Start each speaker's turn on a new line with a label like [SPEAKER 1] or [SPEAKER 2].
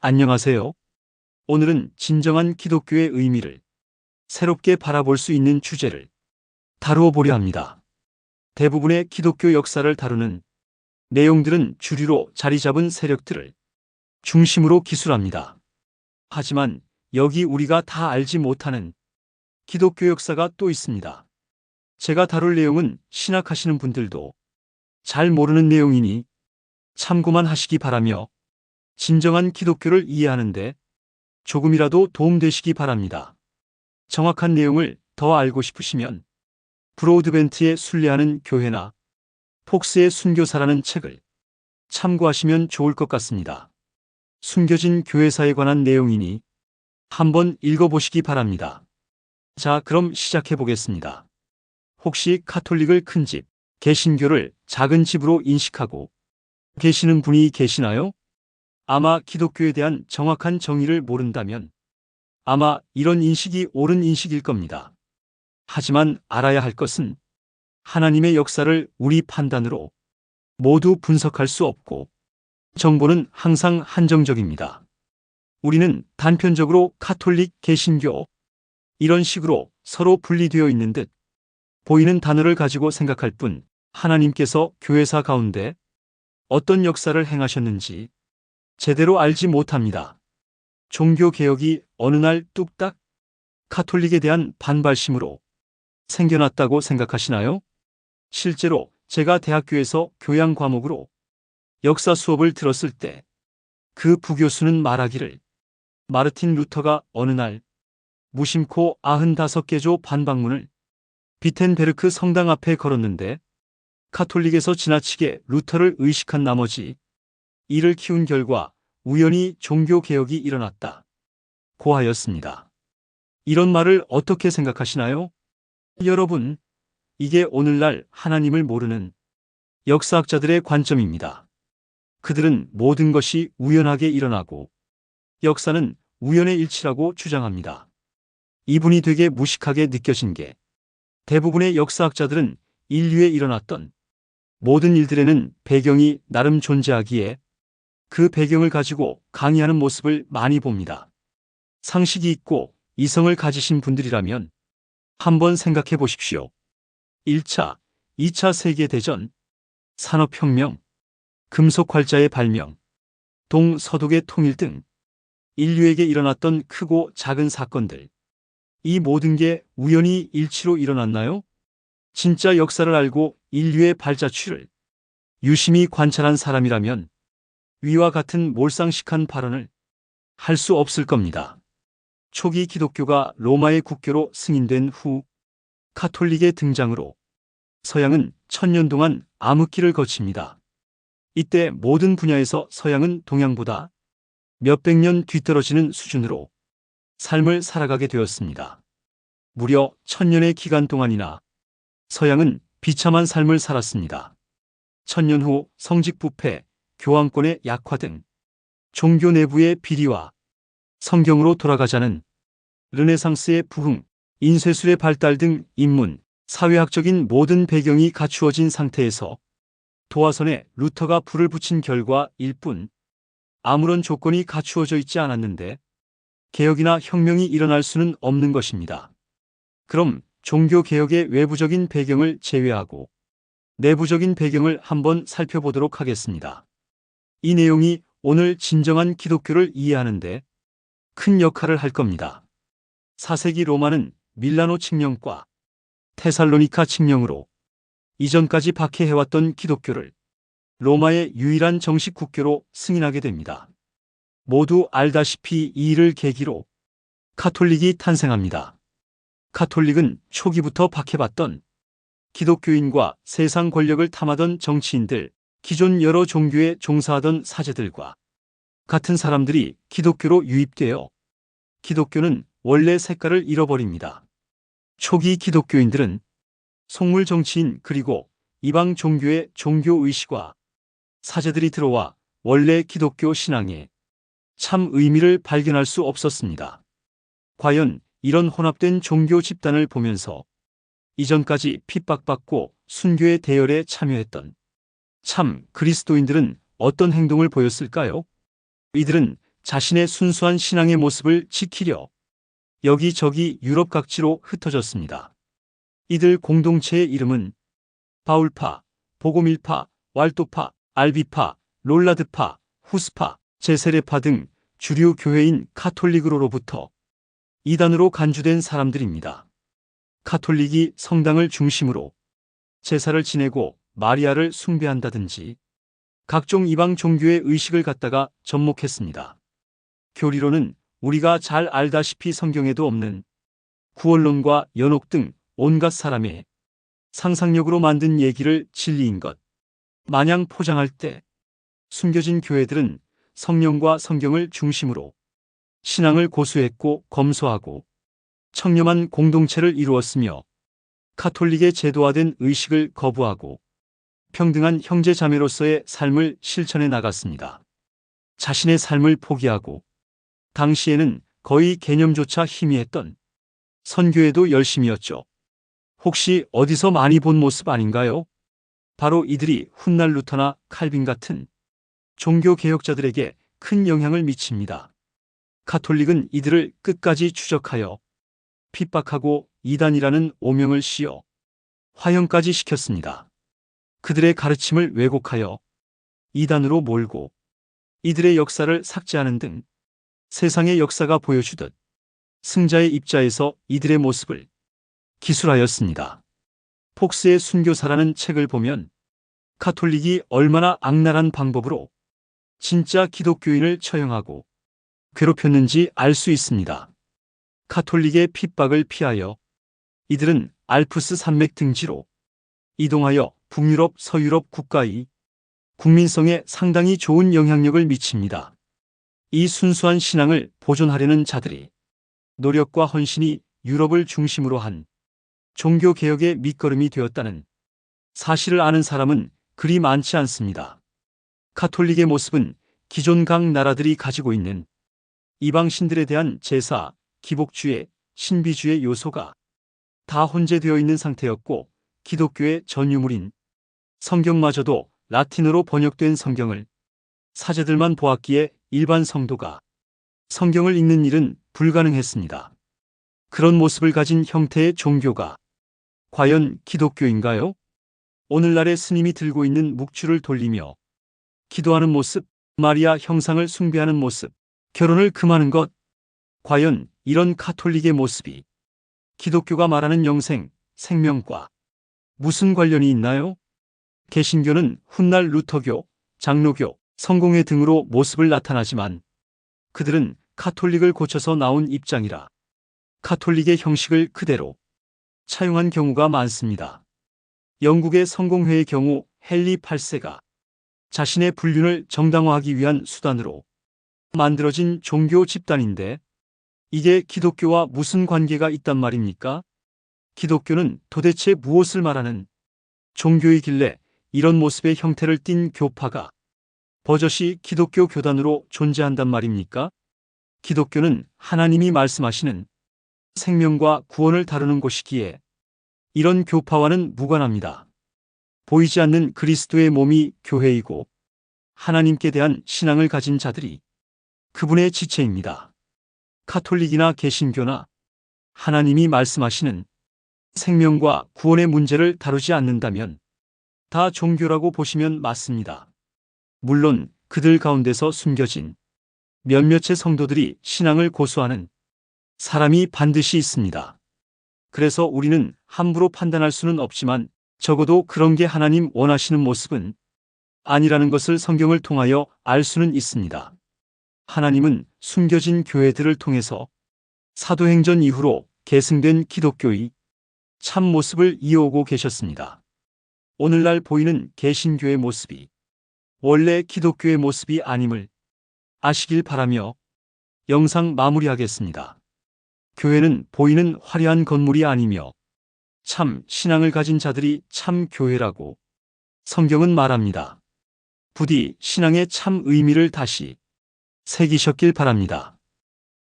[SPEAKER 1] 안녕하세요. 오늘은 진정한 기독교의 의미를 새롭게 바라볼 수 있는 주제를 다루어 보려 합니다. 대부분의 기독교 역사를 다루는 내용들은 주류로 자리 잡은 세력들을 중심으로 기술합니다. 하지만 여기 우리가 다 알지 못하는 기독교 역사가 또 있습니다. 제가 다룰 내용은 신학하시는 분들도 잘 모르는 내용이니 참고만 하시기 바라며 진정한 기독교를 이해하는데 조금이라도 도움되시기 바랍니다. 정확한 내용을 더 알고 싶으시면 브로드벤트의 순례하는 교회나 폭스의 순교사라는 책을 참고하시면 좋을 것 같습니다. 숨겨진 교회사에 관한 내용이니 한번 읽어보시기 바랍니다. 자, 그럼 시작해 보겠습니다. 혹시 카톨릭을 큰 집, 개신교를 작은 집으로 인식하고 계시는 분이 계시나요? 아마 기독교에 대한 정확한 정의를 모른다면 아마 이런 인식이 옳은 인식일 겁니다. 하지만 알아야 할 것은 하나님의 역사를 우리 판단으로 모두 분석할 수 없고 정보는 항상 한정적입니다. 우리는 단편적으로 카톨릭, 개신교 이런 식으로 서로 분리되어 있는 듯 보이는 단어를 가지고 생각할 뿐 하나님께서 교회사 가운데 어떤 역사를 행하셨는지 제대로 알지 못합니다. 종교개혁이 어느 날 뚝딱 카톨릭에 대한 반발심으로 생겨났다고 생각하시나요? 실제로 제가 대학교에서 교양 과목으로 역사 수업을 들었을 때 그 부교수는 말하기를 마르틴 루터가 어느 날 무심코 95개조 반박문을 비텐베르크 성당 앞에 걸었는데 카톨릭에서 지나치게 루터를 의식한 나머지 이를 키운 결과 우연히 종교개혁이 일어났다 고 하였습니다. 이런 말을 어떻게 생각하시나요? 여러분, 이게 오늘날 하나님을 모르는 역사학자들의 관점입니다. 그들은 모든 것이 우연하게 일어나고 역사는 우연의 일치라고 주장합니다. 이분이 되게 무식하게 느껴진 게 대부분의 역사학자들은 인류에 일어났던 모든 일들에는 배경이 나름 존재하기에 그 배경을 가지고 강의하는 모습을 많이 봅니다. 상식이 있고 이성을 가지신 분들이라면 한번 생각해 보십시오. 1차, 2차 세계대전, 산업혁명, 금속활자의 발명, 동서독의 통일 등 인류에게 일어났던 크고 작은 사건들. 이 모든 게 우연히 일치로 일어났나요? 진짜 역사를 알고 인류의 발자취를 유심히 관찰한 사람이라면 위와 같은 몰상식한 발언을 할 수 없을 겁니다. 초기 기독교가 로마의 국교로 승인된 후 카톨릭의 등장으로 서양은 1000년 동안 암흑기를 거칩니다. 이때 모든 분야에서 서양은 동양보다 몇백 년 뒤떨어지는 수준으로 삶을 살아가게 되었습니다. 무려 1000년의 기간 동안이나 서양은 비참한 삶을 살았습니다. 1000년 후 성직 부패, 교황권의 약화 등 종교 내부의 비리와 성경으로 돌아가자는 르네상스의 부흥, 인쇄술의 발달 등 인문, 사회학적인 모든 배경이 갖추어진 상태에서 도화선에 루터가 불을 붙인 결과일 뿐 아무런 조건이 갖추어져 있지 않았는데 개혁이나 혁명이 일어날 수는 없는 것입니다. 그럼 종교개혁의 외부적인 배경을 제외하고 내부적인 배경을 한번 살펴보도록 하겠습니다. 이 내용이 오늘 진정한 기독교를 이해하는데 큰 역할을 할 겁니다. 4세기 로마는 밀라노 칙령과 테살로니카 칙령으로 이전까지 박해해왔던 기독교를 로마의 유일한 정식 국교로 승인하게 됩니다. 모두 알다시피 이 일을 계기로 카톨릭이 탄생합니다. 카톨릭은 초기부터 박해받던 기독교인과 세상 권력을 탐하던 정치인들, 기존 여러 종교에 종사하던 사제들과 같은 사람들이 기독교로 유입되어 기독교는 원래 색깔을 잃어버립니다. 초기 기독교인들은 속물 정치인 그리고 이방 종교의 종교의식과 사제들이 들어와 원래 기독교 신앙에 참 의미를 발견할 수 없었습니다. 과연 이런 혼합된 종교 집단을 보면서 이전까지 핍박받고 순교의 대열에 참여했던 참 그리스도인들은 어떤 행동을 보였을까요? 이들은 자신의 순수한 신앙의 모습을 지키려 여기저기 유럽 각지로 흩어졌습니다. 이들 공동체의 이름은 바울파, 보고밀파, 왈도파, 알비파, 롤라드파, 후스파, 제세례파 등 주류 교회인 카톨릭으로부터 이단으로 간주된 사람들입니다. 카톨릭이 성당을 중심으로 제사를 지내고 마리아를 숭배한다든지 각종 이방 종교의 의식을 갖다가 접목했습니다. 교리로는 우리가 잘 알다시피 성경에도 없는 구원론과 연옥 등 온갖 사람의 상상력으로 만든 얘기를 진리인 것 마냥 포장할 때 숨겨진 교회들은 성령과 성경을 중심으로 신앙을 고수했고 검소하고 청렴한 공동체를 이루었으며 카톨릭의 제도화된 의식을 거부하고 평등한 형제 자매로서의 삶을 실천해 나갔습니다. 자신의 삶을 포기하고 당시에는 거의 개념조차 희미했던 선교에도 열심이었죠. 혹시 어디서 많이 본 모습 아닌가요? 바로 이들이 훗날 루터나 칼빈 같은 종교 개혁자들에게 큰 영향을 미칩니다. 카톨릭은 이들을 끝까지 추적하여 핍박하고 이단이라는 오명을 씌워 화형까지 시켰습니다. 그들의 가르침을 왜곡하여 이단으로 몰고 이들의 역사를 삭제하는 등 세상의 역사가 보여주듯 승자의 입자에서 이들의 모습을 기술하였습니다. 폭스의 순교사라는 책을 보면 카톨릭이 얼마나 악랄한 방법으로 진짜 기독교인을 처형하고 괴롭혔는지 알 수 있습니다. 카톨릭의 핍박을 피하여 이들은 알프스 산맥 등지로 이동하여 북유럽, 서유럽 국가의 국민성에 상당히 좋은 영향력을 미칩니다. 이 순수한 신앙을 보존하려는 자들이 노력과 헌신이 유럽을 중심으로 한 종교개혁의 밑거름이 되었다는 사실을 아는 사람은 그리 많지 않습니다. 카톨릭의 모습은 기존 각 나라들이 가지고 있는 이방신들에 대한 제사, 기복주의, 신비주의 요소가 다 혼재되어 있는 상태였고 기독교의 전유물인 성경마저도 라틴어로 번역된 성경을 사제들만 보았기에 일반 성도가 성경을 읽는 일은 불가능했습니다. 그런 모습을 가진 형태의 종교가 과연 기독교인가요? 오늘날의 스님이 들고 있는 묵주를 돌리며 기도하는 모습, 마리아 형상을 숭배하는 모습, 결혼을 금하는 것, 과연 이런 카톨릭의 모습이 기독교가 말하는 영생, 생명과 무슨 관련이 있나요? 개신교는 훗날 루터교, 장로교, 성공회 등으로 모습을 나타나지만 그들은 카톨릭을 고쳐서 나온 입장이라 카톨릭의 형식을 그대로 차용한 경우가 많습니다. 영국의 성공회의 경우 헨리 8세가 자신의 불륜을 정당화하기 위한 수단으로 만들어진 종교 집단인데 이게 기독교와 무슨 관계가 있단 말입니까? 기독교는 도대체 무엇을 말하는 종교이길래 이런 모습의 형태를 띤 교파가 버젓이 기독교 교단으로 존재한단 말입니까? 기독교는 하나님이 말씀하시는 생명과 구원을 다루는 곳이기에 이런 교파와는 무관합니다. 보이지 않는 그리스도의 몸이 교회이고 하나님께 대한 신앙을 가진 자들이 그분의 지체입니다. 카톨릭이나 개신교나 하나님이 말씀하시는 생명과 구원의 문제를 다루지 않는다면 다 종교라고 보시면 맞습니다. 물론 그들 가운데서 숨겨진 몇몇의 성도들이 신앙을 고수하는 사람이 반드시 있습니다. 그래서 우리는 함부로 판단할 수는 없지만 적어도 그런 게 하나님 원하시는 모습은 아니라는 것을 성경을 통하여 알 수는 있습니다. 하나님은 숨겨진 교회들을 통해서 사도행전 이후로 계승된 기독교의 참 모습을 이어오고 계셨습니다. 오늘날 보이는 개신교의 모습이 원래 기독교의 모습이 아님을 아시길 바라며 영상 마무리하겠습니다. 교회는 보이는 화려한 건물이 아니며 참 신앙을 가진 자들이 참 교회라고 성경은 말합니다. 부디 신앙의 참 의미를 다시 새기셨길 바랍니다.